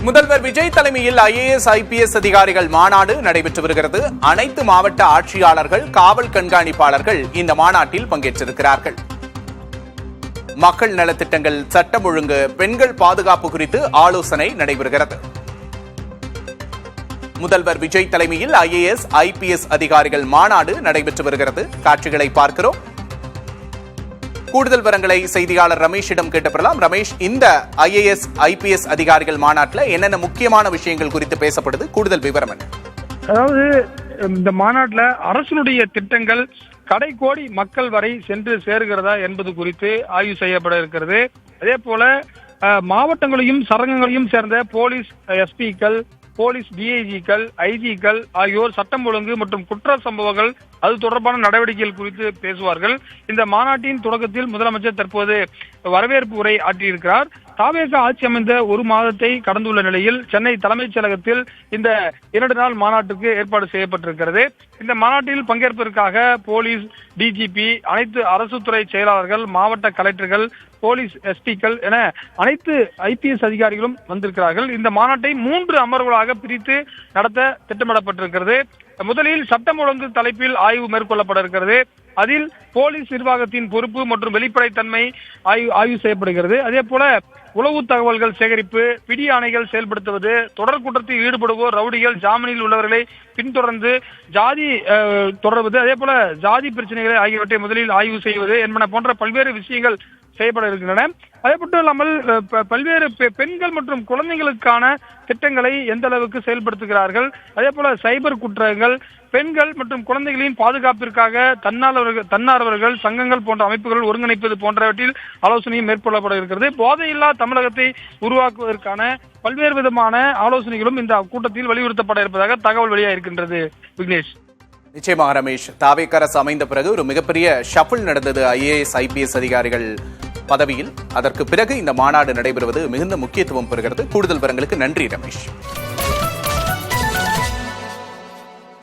முதல்வர் விஜய் தலைமையில் IAS IPS அதிகாரிகள் மாநாடு நடைபெற்று வருகிறது. அனைத்து மாவட்ட ஆட்சியாளர்கள், காவல் கண்காணிப்பாளர்கள் இந்த மாநாட்டில் பங்கேற்றிருக்கிறார்கள். மக்கள் நலத்திட்டங்கள், சட்டம் ஒழுங்கு, பெண்கள் பாதுகாப்பு குறித்து ஆலோசனை நடைபெறுகிறது. முதல்வர் விஜய் தலைமையில் IAS IPS அதிகாரிகள் மாநாடு நடைபெற்று வருகிறது. காட்சிகளை பார்க்கிறோம். கூடுதல் விவரங்களை செய்தியாளர் ரமேஷிடம் கேட்டப்படலாம். ரமேஷ், இந்த IAS IPS அதிகாரிகள் மாநாட்டில் என்னென்ன முக்கியமான விஷயங்கள் குறித்து பேசப்படுது? கூடுதல் விவரம் என்ன? அதாவது இந்த மாநாட்டில் அரசினுடைய திட்டங்கள் கடைக்கோடி மக்கள் வரை சென்று சேருகிறதா என்பது குறித்து ஆய்வு செய்யப்பட இருக்கிறது. அதே போல மாவட்டங்களையும் சரகங்களையும் சேர்ந்த போலீஸ் எஸ்பிக்கள், போலீஸ் டிஐஜிக்கள், ஐஜிக்கள் ஆகியோர் சட்டம் ஒழுங்கு மற்றும் குற்ற சம்பவங்கள் அது தொடர்பான நடவடிக்கைகள் குறித்து பேசுவார்கள். இந்த மாநாட்டின் தொடக்கத்தில் முதலமைச்சர் தற்போது வரவேற்பு உரை ஆற்றியிருக்கிறார். தாவேக ஆட்சி அமைந்த ஒரு மாதத்தை கடந்துள்ள நிலையில் சென்னை தலைமைச் செயலகத்தில் இந்த 2 நாள் மாநாட்டுக்கு ஏற்பாடு செய்யப்பட்டிருக்கிறது. இந்த மாநாட்டில் பங்கேற்பதற்காக போலீஸ் டிஜிபி, அனைத்து அரசு துறை செயலாளர்கள், மாவட்ட கலெக்டர்கள், போலீஸ் எஸ்பிக்கள் என அனைத்து IPS அதிகாரிகளும் வந்திருக்கிறார்கள். இந்த மாநாட்டை 3 அமர்வுகளாக பிரித்து நடத்த திட்டமிடப்பட்டிருக்கிறது. முதலில் சட்டம் ஒழுங்கு தலைப்பில் ஆய்வு மேற்கொள்ளப்பட இருக்கிறது. அதில் போலீஸ் நிர்வாகத்தின் பொறுப்பு மற்றும் வெளிப்படைத்தன்மை ஆய்வு செய்யப்படுகிறது. அதே போல உளவு தகவல்கள் சேகரிப்பு, பிடி ஆணைகள் செயல்படுத்துவது, தொடர் குற்றத்தில் ஈடுபடுவோர் ரவுடிகள் ஜாமீனில் உள்ளவர்களை பின்தொடர்ந்து ஜாதி தொடர்வது, அதே போல ஜாதி பிரச்சனைகளை ஆகியவற்றை முதலில் ஆய்வு செய்வது என்பன போன்ற பல்வேறு விஷயங்கள் செய்யப்பட இருக்கின்றன. அதே மட்டும் இல்லாமல் பல்வேறு பெண்கள் மற்றும் குழந்தைகளுக்கான திட்டங்களை எந்த அளவுக்கு செயல்படுத்துகிறார்கள், அதே போல சைபர் குற்றங்கள், பெண்கள் மற்றும் குழந்தைகளின் பாதுகாப்பிற்காக தன்னார்வர்கள் சங்கங்கள் போன்ற அமைப்புகள் ஒருங்கிணைப்பது போன்றவற்றில் ஆலோசனையும் மேற்கொள்ளப்பட இருக்கிறது. போதையில்லா தமிழகத்தை உருவாக்குவதற்கான பல்வேறு விதமான ஆலோசனைகளும் இந்த கூட்டத்தில் வலியுறுத்தப்பட இருப்பதாக தகவல் வெளியாக இருக்கின்றது. விக்னேஷ். நிச்சயமாக ரமேஷ், தாவேக அரசு அமைந்த பிறகு ஒரு மிகப்பெரிய ஷஃபிள் நடந்தது IAS IPS அதிகாரிகள் பதவியில். அதற்கு பிறகு இந்த மாநாடு நடைபெறுவது மிகுந்த முக்கியத்துவம் பெறுகிறது. கூடுதல் விவரங்களுக்கு நன்றி ரமேஷ்.